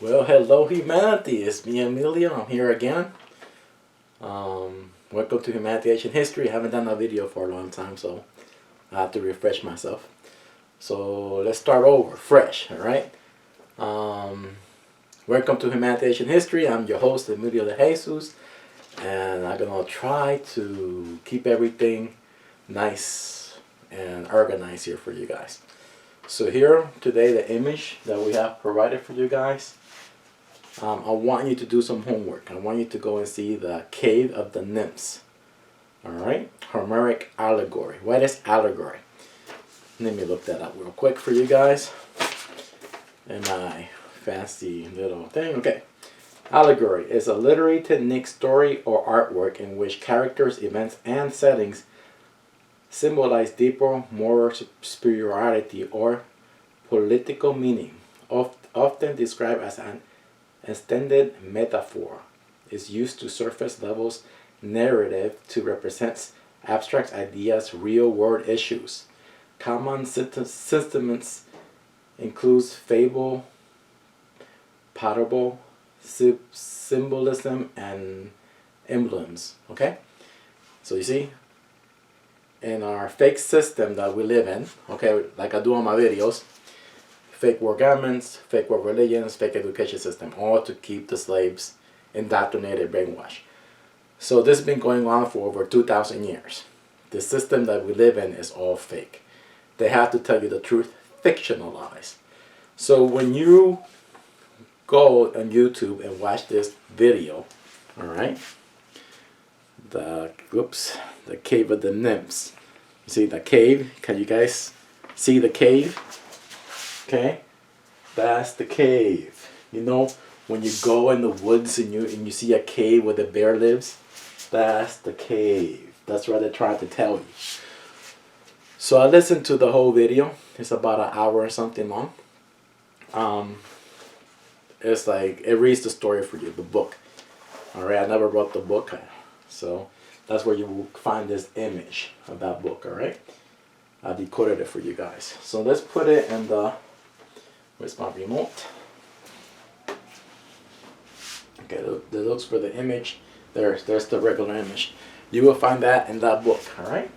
Well, hello humanity, it's me Emilio, I'm here again. Welcome to Humanity Ancient History. I haven't done a video for a long time, so I have to refresh myself. So let's start over, fresh, alright? Welcome to Humanity Ancient History. I'm your host, Emilio de Jesus, and I'm gonna try to keep everything nice and organized here for you guys. So here today, the image that we have provided for you guys, I want you to do some homework. I want you to go and see the Cave of the Nymphs. Alright? Homeric Allegory. What is Allegory? Let me look that up real quick for you guys. In my fancy little thing. Okay. Allegory is a literary technique, story, or artwork in which characters, events, and settings symbolize deeper moral superiority or political meaning, often described as an extended metaphor. Is used to surface levels narrative to represent abstract ideas, real world issues. Common sentiments includes fable, parable, symbolism, and emblems. Okay, so you see, in our fake system that we live in, okay, like I do on my videos, fake war governments, fake war religions, fake education system, all to keep the slaves indoctrinated, brainwashed. So this has been going on for over 2,000 years. The system that we live in is all fake. They have to tell you the truth, fictionalized. So when you go on YouTube and watch this video, all right, the Cave of the Nymphs. You see the cave? Can you guys see the cave? Okay, that's the cave. You know, when you go in the woods and you see a cave where the bear lives, that's the cave. That's what they're trying to tell you. So I listened to the whole video. It's about an hour or something long. It's like it reads the story for you, the book. All right, I never wrote the book, so that's where you will find this image of that book. All right, I decoded it for you guys. So let's put it in the. Where's my remote? Okay, that looks for the image. There's the regular image. You will find that in that book. All right.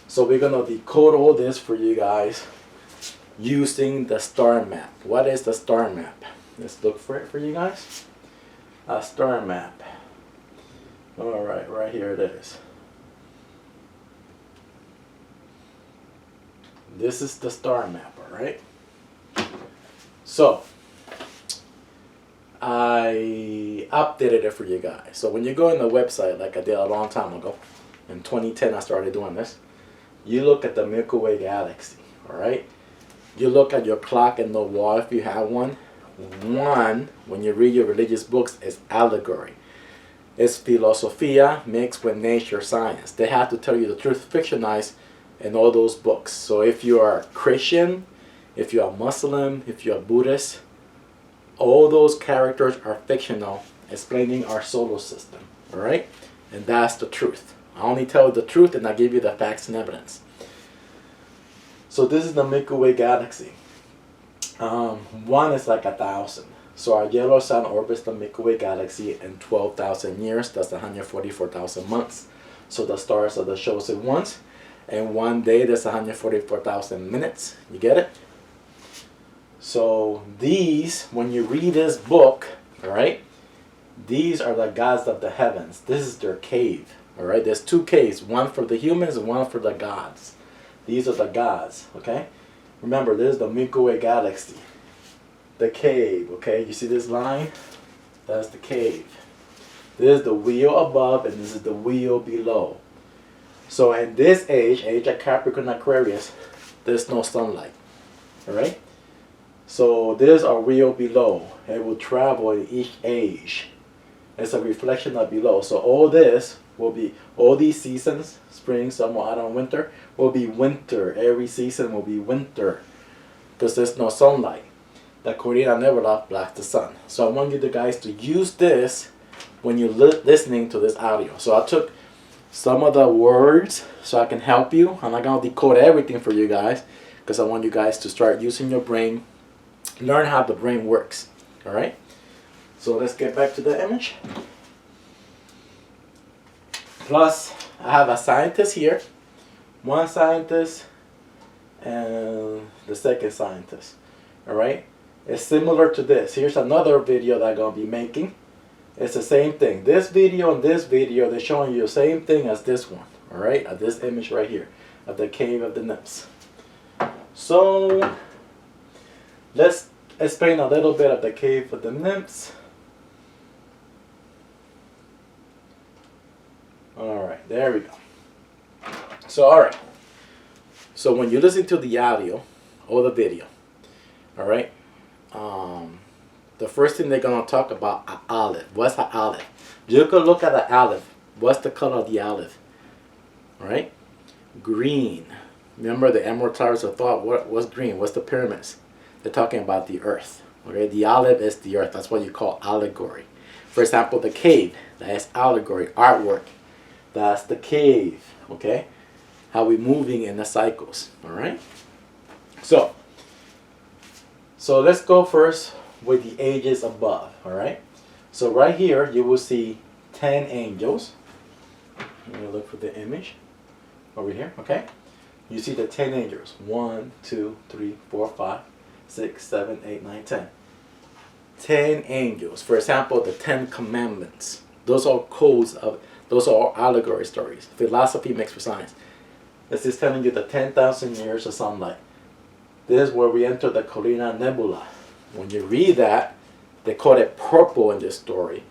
So we're gonna decode all this for you guys using the star map. What is the star map? Let's look for it for you guys. A star map. All right, right here it is. This is the star map. All right. So I updated it for you guys. So when you go on the website, like I did a long time ago, in 2010 I started doing this, you look at the Milky Way galaxy, all right? You look at your clock in the wall if you have one. One, when you read your religious books, is allegory. It's philosophia mixed with nature science. They have to tell you the truth, fictionized in all those books. So if you are a Christian, if you're a Muslim, if you're a Buddhist, all those characters are fictional, explaining our solar system, all right? And that's the truth. I only tell you the truth and I give you the facts and evidence. So this is the Milky Way galaxy. One is like 1,000. So our yellow sun orbits the Milky Way galaxy in 12,000 years. That's 144,000 months. So the stars are the chosen ones. And one day there's 144,000 minutes. You get it? So these, when you read this book, all right, these are the gods of the heavens. This is their cave, all right? There's two caves, one for the humans and one for the gods. These are the gods, okay? Remember, this is the Milky Way galaxy. The cave, okay? You see this line? That's the cave. This is the wheel above and this is the wheel below. So in this age of Capricorn Aquarius, there's no sunlight, all right? So there's a wheel below. It will travel in each age. It's a reflection of below. So all this will be, all these seasons, spring, summer, autumn, winter, will be winter. Every season will be winter because there's no sunlight. The Korean nebula blocks the sun. So I want you guys to use this when you're listening to this audio. So I took some of the words so I can help you. I'm not going to decode everything for you guys because I want you guys to start using your brain, learn how the brain works. All right? So let's get back to the image. Plus, I have a scientist here, one scientist, and the second scientist. All right, it's similar to this. Here's another video that I'm gonna be making. It's the same thing. This video and this video, they're showing you the same thing as this one. All right, of this image right here, of the cave of the nymphs. So let's explain a little bit of the cave of the nymphs. Alright, there we go. So alright. So when you listen to the audio or the video, alright, the first thing they're gonna talk about an olive. What's an olive? You can look at an olive. What's the color of the olive? Alright? Green. Remember the Emerald Towers of Thought? What's green? What's the pyramids? They're talking about the earth. Okay, the olive is the earth. That's what you call allegory. For example, the cave, that is allegory, artwork. That's the cave. Okay, how we moving in the cycles. All right. So let's go first with the ages above. All right. So right here you will see 10 angels. Let me look for the image over here. Okay. You see the 10 angels. 1, 2, 3, 4, 5, 6, 7, 8, 9, 10. 10 angels. For example, the 10 commandments. Those are codes of, those are allegory stories. Philosophy mixed with science. This is telling you the 10,000 years of sunlight. This is where we enter the Carina Nebula. When you read that, they call it purple in this story.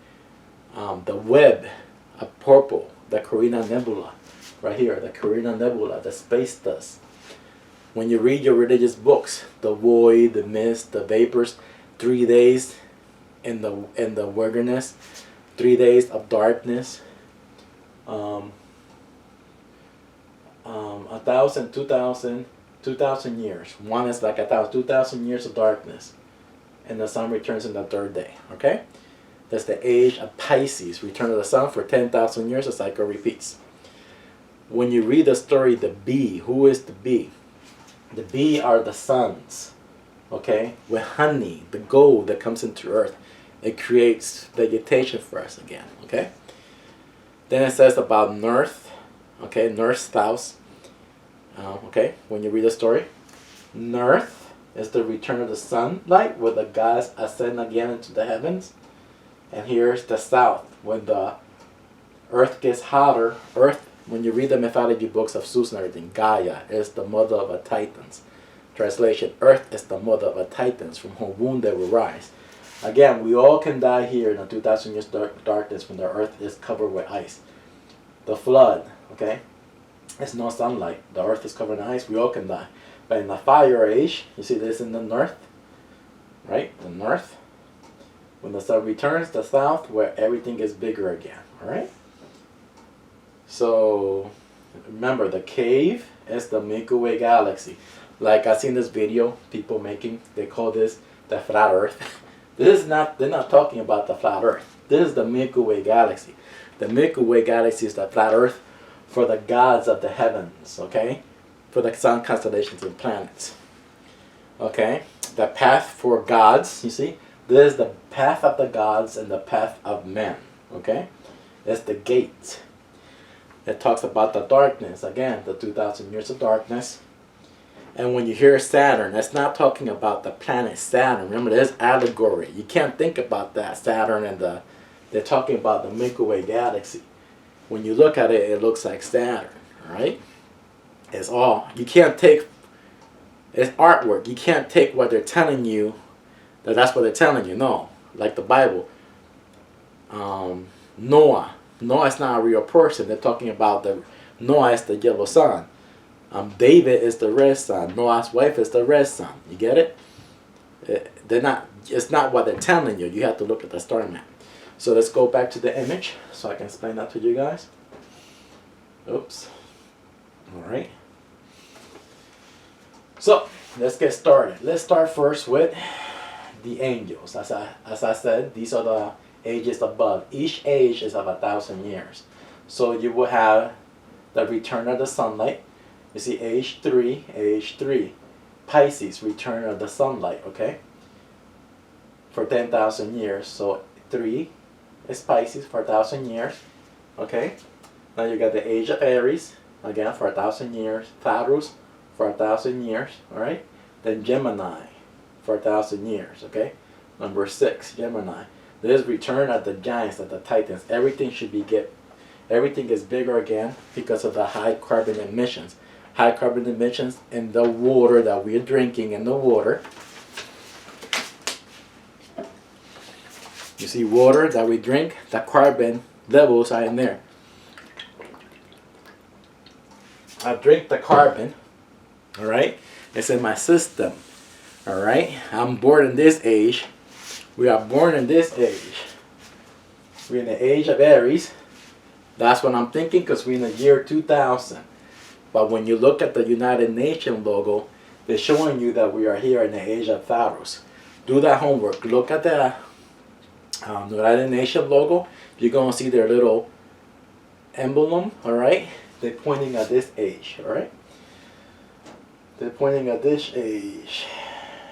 The web of purple, the Carina Nebula. Right here, the Carina Nebula, the space dust. When you read your religious books, the void, the mist, the vapors, 3 days in the wilderness, 3 days of darkness, 1,000, 2,000, 2,000 years. One is like 1,000, 2,000 years of darkness, and the sun returns in the third day. Okay, that's the age of Pisces. Return of the sun for 10,000 years. The cycle repeats. When you read the story, the bee, who is the bee? The bee are the suns, okay? With honey, the gold that comes into earth, it creates vegetation for us again, okay? Then it says about North, okay? North, South, okay? When you read the story, North is the return of the sunlight, where the gods ascend again into the heavens. And here's the South, when the earth gets hotter. Earth, when you read the mythology books of Zeus and everything, Gaia is the mother of the Titans. Translation, Earth is the mother of the Titans, from whom womb they will rise. Again, we all can die here in the 2,000 years darkness when the earth is covered with ice. The flood, okay? It's no sunlight. The earth is covered in ice. We all can die. But in the fire age, you see this in the north, right? The north. When the sun returns, the south, where everything is bigger again, all right? So remember, the cave is the Milky Way galaxy. Like I've seen this video, people making, they call this the flat earth. This is not, they're not talking about the flat earth. This is the Milky Way galaxy. The Milky Way galaxy is the flat earth for the gods of the heavens, okay? For the sun constellations and planets. Okay? The path for gods, you see? This is the path of the gods and the path of men, okay? That's the gate. It talks about the darkness, again, the 2,000 years of darkness. And when you hear Saturn, that's not talking about the planet Saturn. Remember, there's allegory. You can't think about that, Saturn, and they're talking about the Milky Way galaxy. When you look at it, it looks like Saturn, right? It's all, you can't take, it's artwork. You can't take what they're telling you, that's what they're telling you. No, like the Bible. Noah is not a real person. They're talking about Noah is the yellow sun. David is the red sun. Noah's wife is the red sun. You get it? It's not what they're telling you. You have to look at the star map. So let's go back to the image so I can explain that to you guys. Oops. Alright. So let's get started. Let's start first with the angels. As I said, these are the ages above. Each age is of 1,000 years. So you will have the return of the sunlight. You see age 3. Pisces, return of the sunlight, okay? For 10,000 years. So 3 is Pisces for 1,000 years. Okay. Now you got the age of Aries, again for 1,000 years. Taurus for 1,000 years. Alright. Then Gemini for 1,000 years. Okay. Number 6, Gemini. This return of the giants, of the titans. Everything is bigger again because of the high carbon emissions. High carbon emissions in the water that we're drinking in the water. You see, water that we drink, the carbon levels are in there. I drink the carbon, all right? It's in my system, all right? I'm born in this age. We are born in this age. We're in the age of Aries. That's what I'm thinking because we're in the year 2000. But when you look at the United Nations logo, they're showing you that we are here in the age of Taurus. Do that homework. Look at the United Nations logo. You're going to see their little emblem, all right? They're pointing at this age, all right? They're pointing at this age.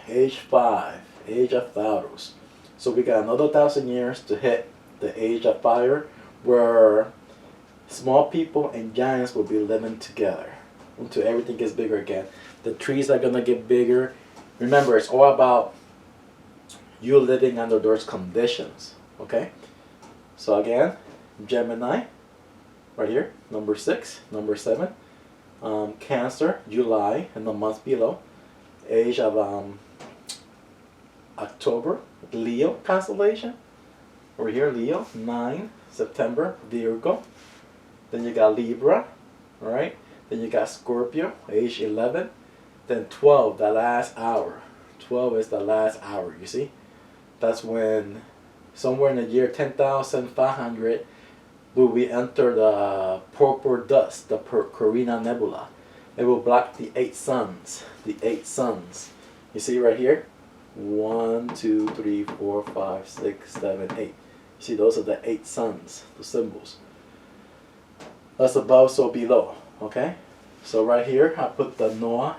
Age 5, age of Taurus. So we got another 1,000 years to hit the age of fire, where small people and giants will be living together until everything gets bigger again. The trees are going to get bigger. Remember, it's all about you living under those conditions. Okay? So again, Gemini, right here, number 6, number 7. Cancer, July, and the month below. Age of October, Leo constellation. Over here, Leo, 9, September, Virgo. Then you got Libra, all right? Then you got Scorpio, age 11. Then 12, the last hour. 12 is the last hour, you see? That's when, somewhere in the year 10,500, will we enter the purple dust, the Carina Nebula. It will block the 8 suns, the 8 suns. You see right here? 1, 2, 3, 4, 5, 6, 7, 8. You see, those are the 8 suns, the symbols. That's above, so below. Okay? So right here, I put the Noah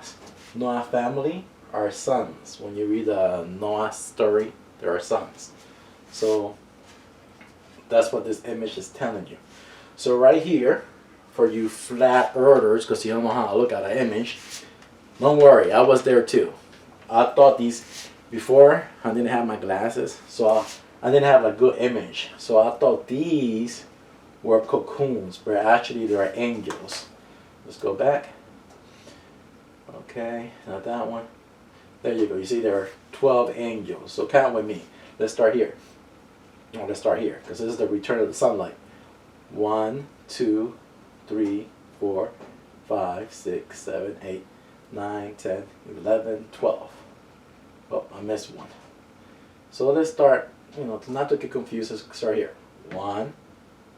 family are sons. When you read the Noah story, there are sons. So that's what this image is telling you. So right here, for you flat earthers, because you don't know how to look at an image, don't worry, I was there too. I thought these, before I didn't have my glasses, so I didn't have a good image. So I thought these were cocoons, but actually they are angels. Let's go back. Okay, now that one. There you go. You see there are 12 angels. So count with me. Let's start here. No, let's start here, because this is the return of the sunlight. 1, 2, 3, 4, 5, 6, 7, 8, 9, 10, 11, 12. Oh, I missed one. So let's start, not to get confused, let's start here. 1,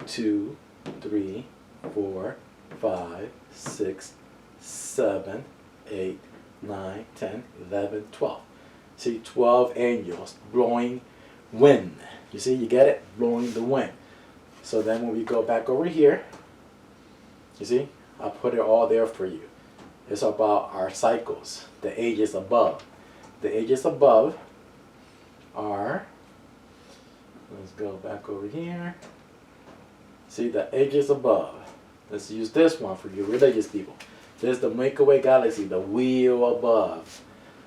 2, 3, 4, 5, 6, 7, 8, 9, 10, 11, 12. See, 12 angels blowing wind. You see, you get it? Blowing the wind. So then when we go back over here, you see, I put it all there for you. It's about our cycles, the ages above. The ages above are, let's go back over here. See, the ages above. Let's use this one for you religious people. This is the Milky Way galaxy, the wheel above.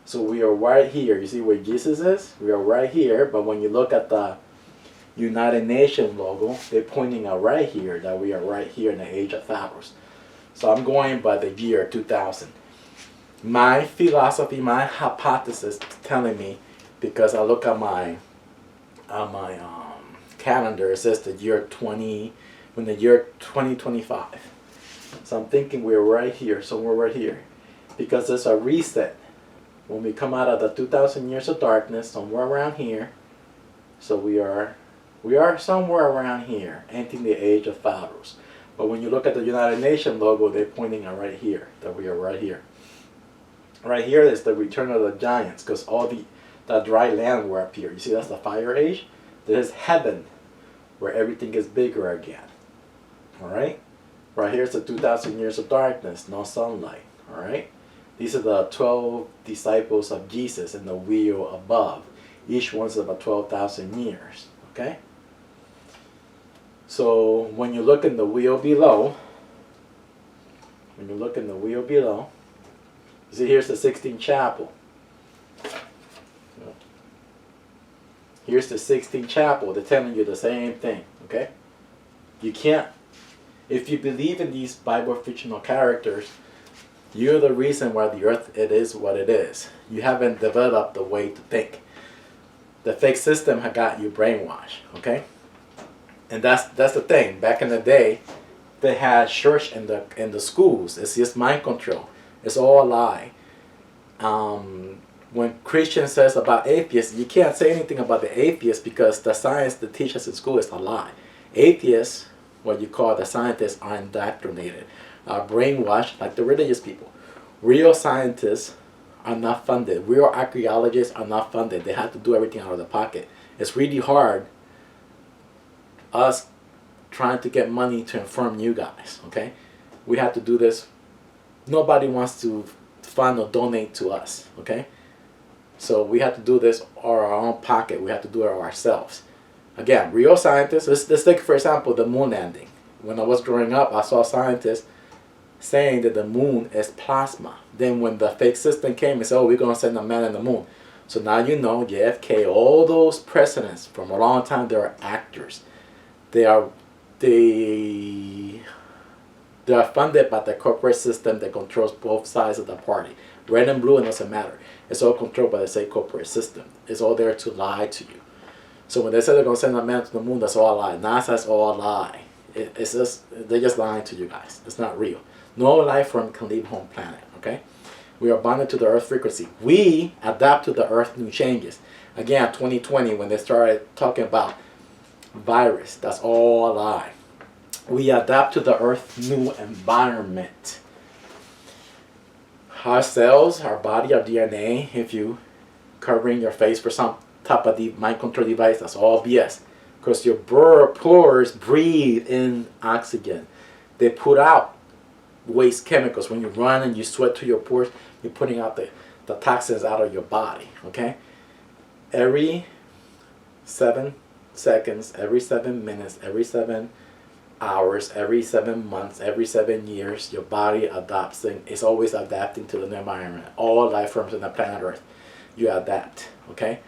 So we are right here. You see where Jesus is? We are right here, but when you look at the United Nations logo, they're pointing out right here that we are right here in the age of Taurus. So I'm going by the year 2000. My philosophy, my hypothesis is telling me, because I look at my calendar, it says the year 2025. So I'm thinking we're right here, somewhere right here, because it's a reset. When we come out of the 2,000 years of darkness, somewhere around here, so we are somewhere around here, entering the age of Taurus. But when you look at the United Nations logo, they're pointing at right here, that we are right here. Right here is the return of the giants, because all the dry land were up here. You see, that's the fire age. This is heaven, where everything is bigger again. All right? Right here is the 2,000 years of darkness, no sunlight. All right? These are the 12 disciples of Jesus in the wheel above. Each one's about 12,000 years. Okay? So when you look in the wheel below, you see here's the Sixtine Chapel. Here's the Sixtine Chapel. They're telling you the same thing, okay? You can't, if you believe in these Bible fictional characters, you're the reason why the earth it is what it is. You haven't developed the way to think. The fake system had got you brainwashed, okay? And that's the thing. Back in the day, they had church in the schools. It's just mind control. It's all a lie. When Christian says about atheists, you can't say anything about the atheists because the science they teach us in school is a lie. Atheists, what you call the scientists, are indoctrinated, are brainwashed like the religious people. Real scientists are not funded. Real archaeologists are not funded. They have to do everything out of their pocket. It's really hard us trying to get money to inform you guys, okay? We have to do this. Nobody wants to fund or donate to us, okay? So we have to do this out of our own pocket. We have to do it ourselves. Again, real scientists, let's take for example the moon landing. When I was growing up, I saw scientists saying that the moon is plasma. Then when the fake system came and said, oh, we're going to send a man on the moon. So now you know, JFK, all those presidents from a long time, they are actors. They are funded by the corporate system that controls both sides of the party. Red and blue, it doesn't matter. It's all controlled by the same corporate system. It's all there to lie to you. So when they say they're going to send a man to the moon, that's all a lie. NASA's all a lie. It's just, they're just lying to you guys. It's not real. No life form can leave home planet, okay? We are bonded to the earth frequency. We adapt to the earth new changes. Again, 2020, when they started talking about virus, that's all a lie. We adapt to the earth new environment. Our cells, our body, our DNA, if you covering your face for some type of mind control device, that's all BS. Because your pores breathe in oxygen. They put out waste chemicals. When you run and you sweat to your pores, you're putting out the toxins out of your body, okay? Every 7 seconds, every 7 minutes, every 7 hours, every 7 months, every 7 years, your body adapts and it's always adapting to the new environment. All life forms on the planet Earth, you adapt, okay?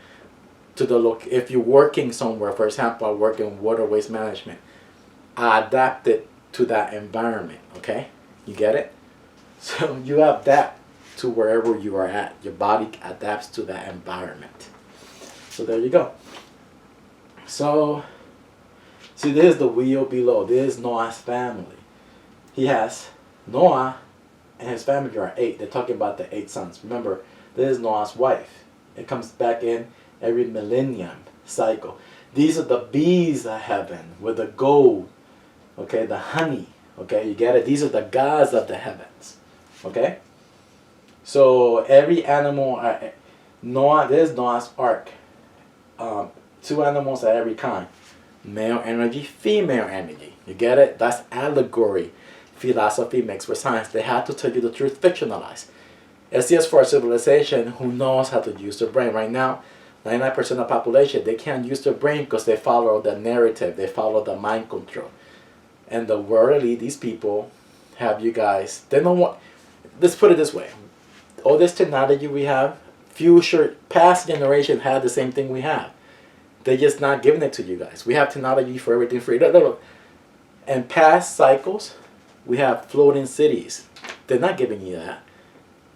To the look, if you're working somewhere, for example, I work in water waste management, I adapted to that environment, okay? You get it? So you adapt to wherever you are at. Your body adapts to that environment. So there you go. So, see, this is the wheel below. This is Noah's family. He has Noah and his family are 8. They're talking about the 8 sons. Remember, this is Noah's wife. It comes back in every millennium cycle. These are the bees of heaven with the gold, okay, the honey, okay, you get it? These are the gods of the heavens, okay? So every animal, Noah, this is Noah's ark. 2 animals of every kind. Male energy, female energy. You get it? That's allegory. Philosophy mixed with science. They have to tell you the truth fictionalized. It's just for a civilization who knows how to use their brain. Right now, 99% of the population, they can't use their brain because they follow the narrative. They follow the mind control. And the worldly, these people have you guys, they don't want, let's put it this way. All this technology we have, future, past generation had the same thing we have. They're just not giving it to you guys. We have technology for everything free. Look. And past cycles, we have floating cities. They're not giving you that.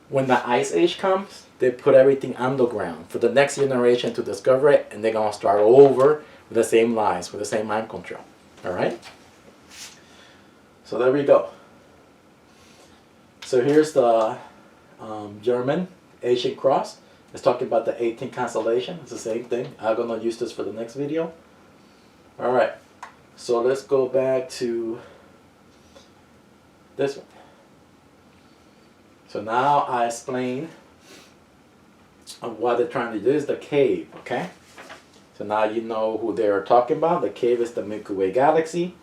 When the ice age comes, they put everything underground for the next generation to discover it, and they're going to start over with the same lies, with the same mind control. All right? So there we go. So here's the German Asian cross. It's talking about the 18th constellation. It's the same thing. I'm going to use this for the next video. All right. So let's go back to this one. So now I explain what they're trying to do. This is the cave, okay? So now you know who they're talking about. The cave is the Milky Way galaxy.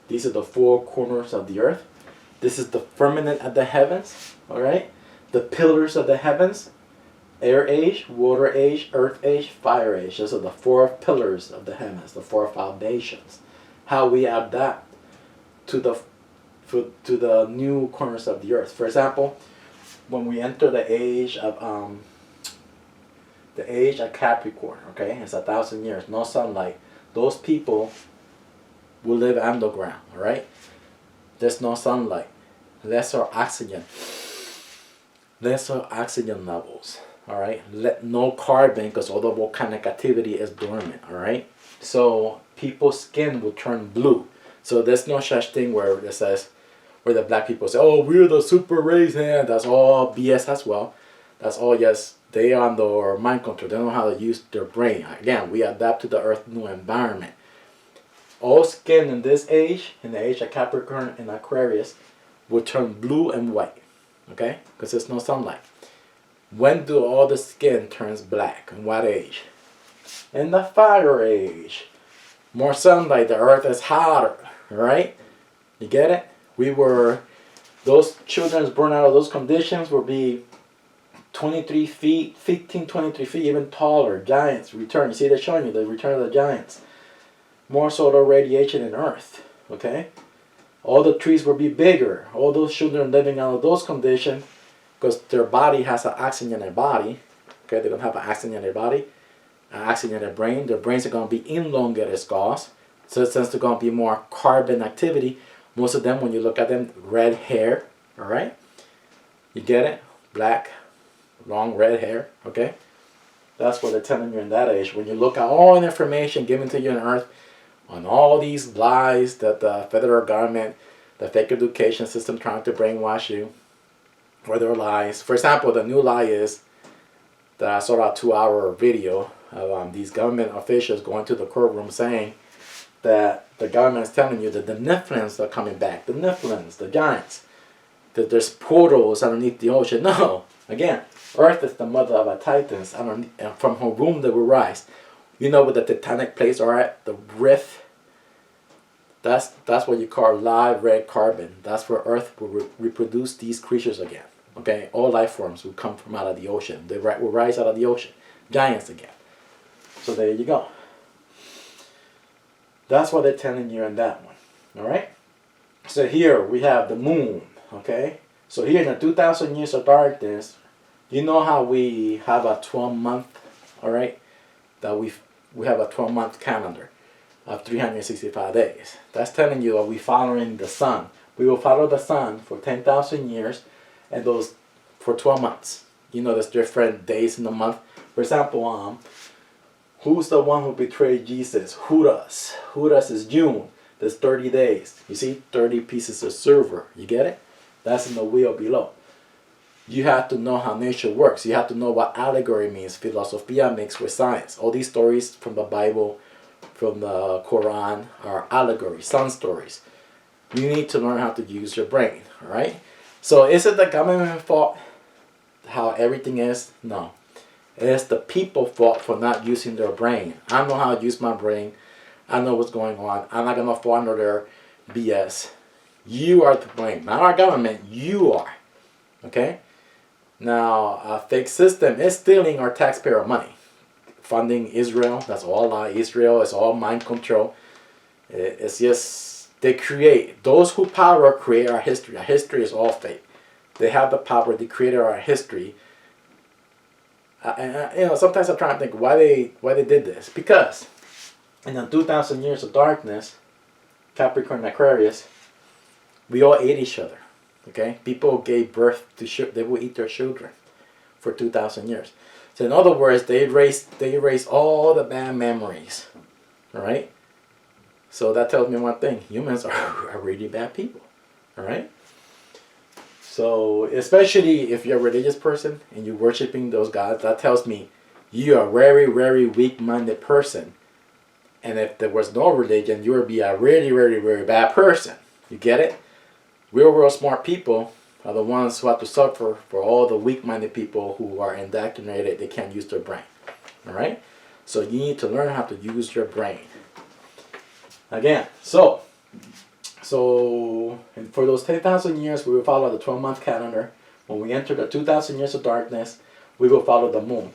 These are the 4 corners of the earth. This is the firmament of the heavens, all right? The pillars of the heavens. Air age, water age, earth age, fire age. Those are the 4 pillars of the heavens, the 4 foundations. how we adapt to the new corners of the earth. For example, when we enter the age of Capricorn, okay, it's 1,000 years, no sunlight. Those people will live underground, all right? There's no sunlight, lesser oxygen levels, all right? No carbon, because all the volcanic activity is dormant, all right? So people's skin will turn blue. So there's no such thing where it says, where the black people say, oh, we're the super race, and that's all BS as well. That's all, yes, they are under mind control. They don't know how to use their brain. Again, we adapt to the Earth's new environment. All skin in this age, in the age of Capricorn and Aquarius, will turn blue and white, okay? Because there's no sunlight. When do all the skin turns black? In what age? In the fire age. More sunlight, the earth is hotter, right? You get it? Those children born out of those conditions will be 23 feet, 15, 23 feet, even taller. Giants return. You see, they're showing you the return of the giants. More solar radiation in earth, okay? All the trees will be bigger. All those children living out of those conditions, because their body has an oxygen in their body, okay? They don't have an oxygen in their body, an oxygen in their brain. Their brains are going to be elongated skulls. So since there's going to be more carbon activity, most of them, when you look at them, red hair, all right? You get it? Black, long red hair, okay? That's what they're telling you in that age. When you look at all the information given to you on earth, on all these lies that the federal government, the fake education system trying to brainwash you, or their lies. For example, the new lie is that I saw a 2-hour video of these government officials going to the courtroom saying that the government is telling you that the nymphs are coming back. The nymphs, the giants. That there's portals underneath the ocean. No. Again, Earth is the mother of our titans. And from her womb they will rise. You know where the tectonic plates are at? The rift. That's what you call live red carbon. That's where Earth will reproduce these creatures again. Okay? All life forms will come from out of the ocean. They will rise out of the ocean. Giants again. So there you go. That's what they're telling you in that one. Alright? So here we have the moon. Okay? So here in the 2,000 years of darkness, you know how we have a 12-month, alright? That we have a 12-month calendar of 365 days. That's telling you that we're following the sun. We will follow the sun for 10,000 years and those for 12 months. You know, there's different days in the month. For example, who's the one who betrayed Jesus? Judas. Judas is June. There's 30 days. You see, 30 pieces of silver. You get it? That's in the wheel below. You have to know how nature works. You have to know what allegory means. Philosophia mixed with science. All these stories from the Bible, from the Quran, are allegories, sun stories. You need to learn how to use your brain. Alright? So is it the government's fault how everything is? No. It's the people's fault for not using their brain. I know how to use my brain. I know what's going on. I'm not going to fall under their BS. You are to blame. Not our government. You are. Okay? Now, a fake system is stealing our taxpayer money. Funding Israel. That's all lie. Israel is all mind control. It's just, they create. Those who power create our history. Our history is all fake. They have the power. They created our history. And sometimes I'm trying to think why they did this. Because in the 2,000 years of darkness, Capricorn and Aquarius, we all ate each other. Okay? People gave birth to they will eat their children for 2,000 years. So in other words, they erased all the bad memories. Alright? So that tells me one thing. Humans are really bad people. Alright? So especially if you're a religious person and you're worshiping those gods, that tells me you are a very, very weak-minded person. And if there was no religion, you would be a really, really, very bad person. You get it? Real smart people are the ones who have to suffer for all the weak-minded people who are indoctrinated. They can't use their brain. Alright? So you need to learn how to use your brain. Again, so and for those 10,000 years, we will follow the 12-month calendar. When we enter the 2,000 years of darkness, we will follow the moon.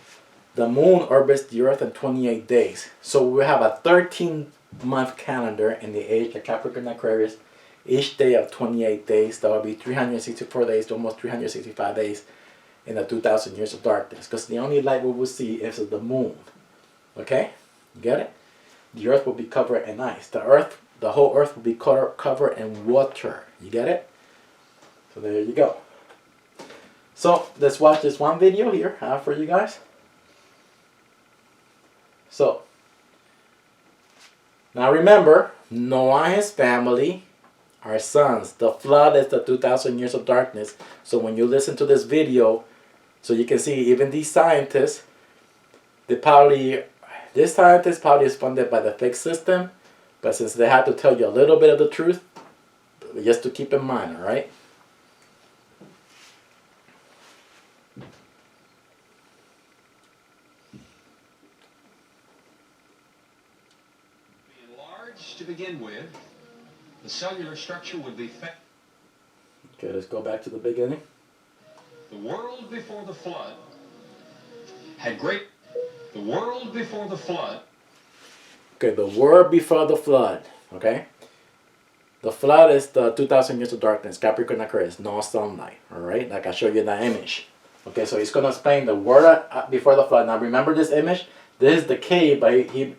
The moon orbits the earth in 28 days. So we have a 13 month calendar in the age of Capricorn Aquarius, each day of 28 days, that will be 364 days to almost 365 days in the 2,000 years of darkness. Because the only light we will see is the moon. Okay? You get it? The earth will be covered in ice. The whole earth will be covered in water. You get it? So there you go. So let's watch this one video here for you guys. So now remember, Noah and his family are sons. The flood is the 2,000 years of darkness. So when you listen to this video, so you can see even these scientists, this scientist probably is funded by the fake system, but since they have to tell you a little bit of the truth, just to keep in mind, all right? To begin with, the cellular structure would be okay, let's go back to the beginning. The world before the flood had great... The world before the flood... Okay, the world before the flood, okay? The flood is the 2,000 years of darkness, Capricorn Aquarius, no sunlight, all right? Like I showed you in that image. Okay, so he's going to explain the world before the flood. Now remember this image? This is the cave, but he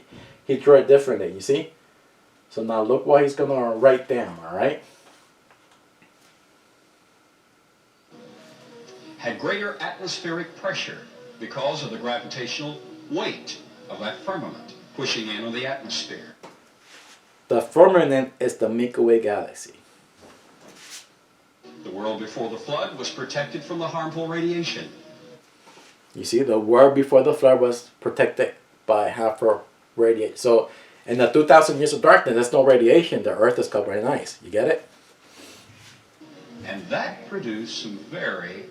drew it differently, you see? So now look what he's going to write down, all right? Had greater atmospheric pressure because of the gravitational weight of that firmament pushing in on the atmosphere. The firmament is the Milky Way galaxy. The world before the flood was protected from the harmful radiation. You see, the world before the flood was protected by harmful radiation. So in the 2,000 years of darkness, there's no radiation. The earth is covered in ice. You get it? And that produced some very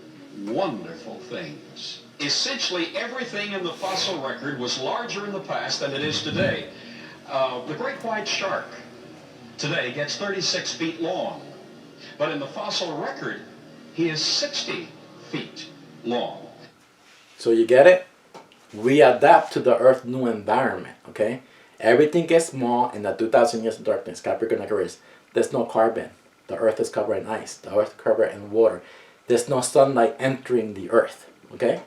wonderful things. Essentially, everything in the fossil record was larger in the past than it is today. The great white shark today gets 36 feet long. But in the fossil record, he is 60 feet long. So you get it? We adapt to the Earth's new environment, okay? Everything gets small in the 2,000 years of darkness, Capricorn Aquarius. There's no carbon. The Earth is covered in ice. The Earth is covered in water. There's no sunlight entering the Earth, okay?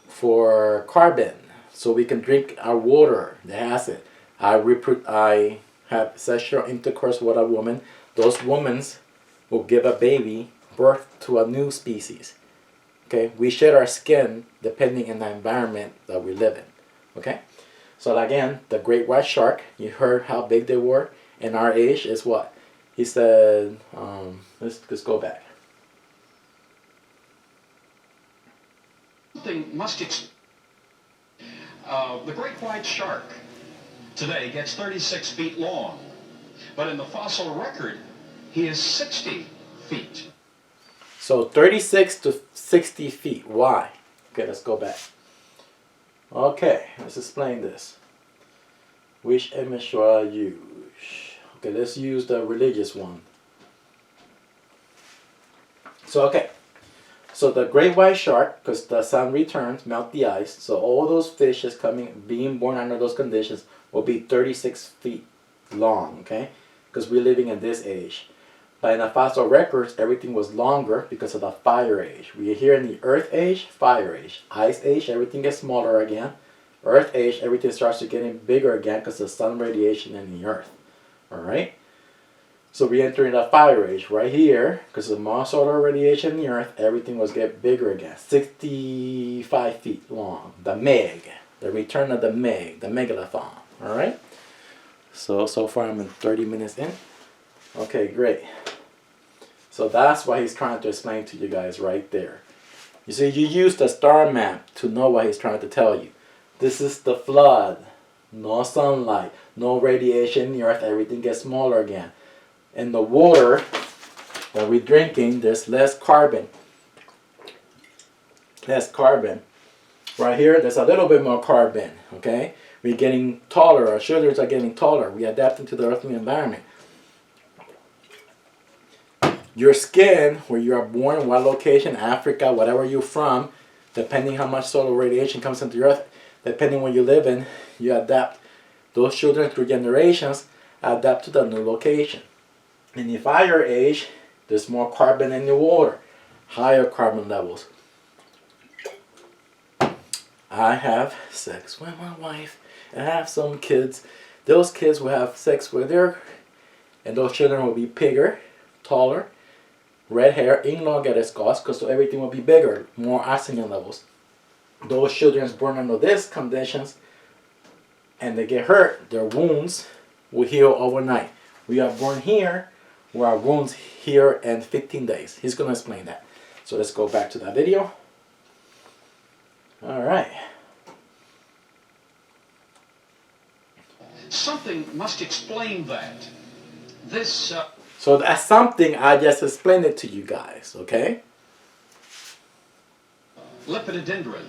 For carbon, so we can drink our water, the acid. I have sexual intercourse with a woman. Those women will give a baby birth to a new species. Okay, we shed our skin depending on the environment that we live in. Okay, so again, the great white shark, you heard how big they were, and our age is what? He said, let's go back. The great white shark today gets 36 feet long, but in the fossil record, he is 60 feet. So 36 to 60 feet. Why? Okay, let's go back. Okay, let's explain this. Which image should I use? Okay, let's use the religious one. So, okay. So the great white shark, because the sun returns, melt the ice. So all those fishes being born under those conditions will be 36 feet long, okay? Because we're living in this age. But in the fossil records, everything was longer because of the fire age. We are here in the earth age, fire age. Ice age, everything gets smaller again. Earth age, everything starts to getting bigger again because of the sun radiation in the earth. Alright? So we enter in the fire age right here, because of the more solar radiation in the earth, everything was getting bigger again. 65 feet long. The Meg. The return of the Meg. The Megalithon. Alright? So far I'm in 30 minutes in. Okay, great. So that's what he's trying to explain to you guys right there. You see, you use the star map to know what he's trying to tell you. This is the flood. No sunlight. No radiation in the earth. Everything gets smaller again. In the water that we're drinking, there's less carbon. Less carbon. Right here, there's a little bit more carbon. Okay? We're getting taller. Our shoulders are getting taller. We adapt into the earthly environment. Your skin, where you are born, what location, Africa, whatever you're from, depending how much solar radiation comes into the earth, depending where you live in, you adapt. Those children through generations adapt to the new location. In the fire age, there's more carbon in the water, higher carbon levels. I have sex with my wife and I have some kids. Those kids will have sex with and those children will be bigger, taller, red hair, elongated skulls, because so everything will be bigger, more oxygen levels. Those children born under these conditions and they get hurt, their wounds will heal overnight. We are born here, where our wounds heal in 15 days. He's going to explain that. So let's go back to that video. All right. Something must explain that. This... So that's something I just explained it to you guys, okay? Lepidodendron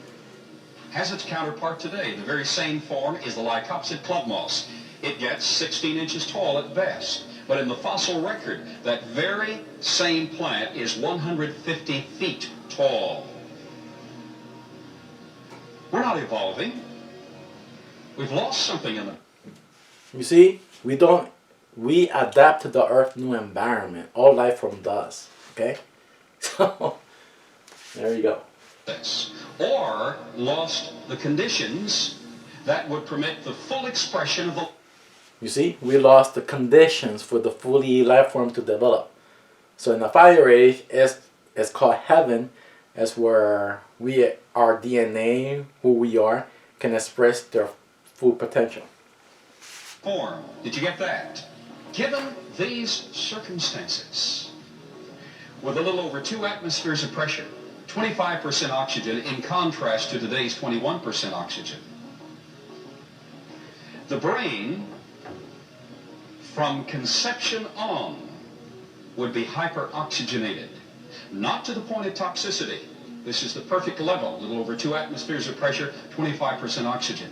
has its counterpart today. The very same form is the Lycopsid club moss. It gets 16 inches tall at best. But in the fossil record, that very same plant is 150 feet tall. We're not evolving. We've lost something in the... You see, we adapt to the Earth's new environment. All life form does, okay? So, there you go. Or lost the conditions that would permit the full expression of the... You see, we lost the conditions for the fully life form to develop. So in the fire age, it's called heaven. It's where our DNA, who we are, can express their full potential. Form. Did you get that? Given these circumstances, with a little over 2 atmospheres of pressure, 25% oxygen in contrast to today's 21% oxygen, the brain, from conception on, would be hyperoxygenated. Not to the point of toxicity. This is the perfect level, a little over 2 atmospheres of pressure, 25% oxygen.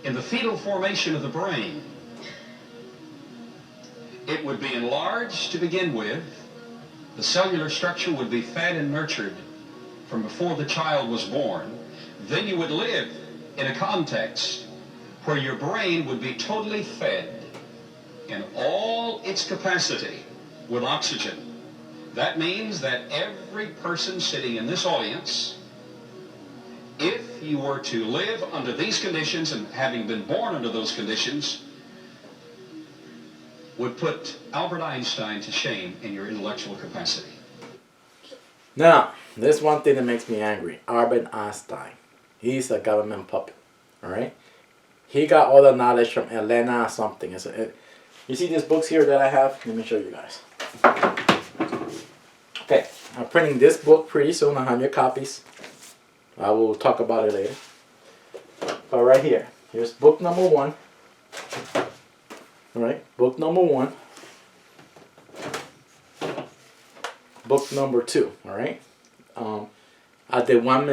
In the fetal formation of the brain, it would be enlarged to begin with. The cellular structure would be fed and nurtured from before the child was born. Then you would live in a context where your brain would be totally fed in all its capacity with oxygen. That means that every person sitting in this audience, if you were to live under these conditions and having been born under those conditions, would put Albert Einstein to shame in your intellectual capacity. Now, there's one thing that makes me angry. Albert Einstein. He's a government puppet. Alright? He got all the knowledge from Elena or something. You see these books here that I have? Let me show you guys. Okay, I'm printing this book pretty soon, 100 copies. I will talk about it later. But right here, here's book number 1. Alright, book number 1. Book number 2, alright? I did one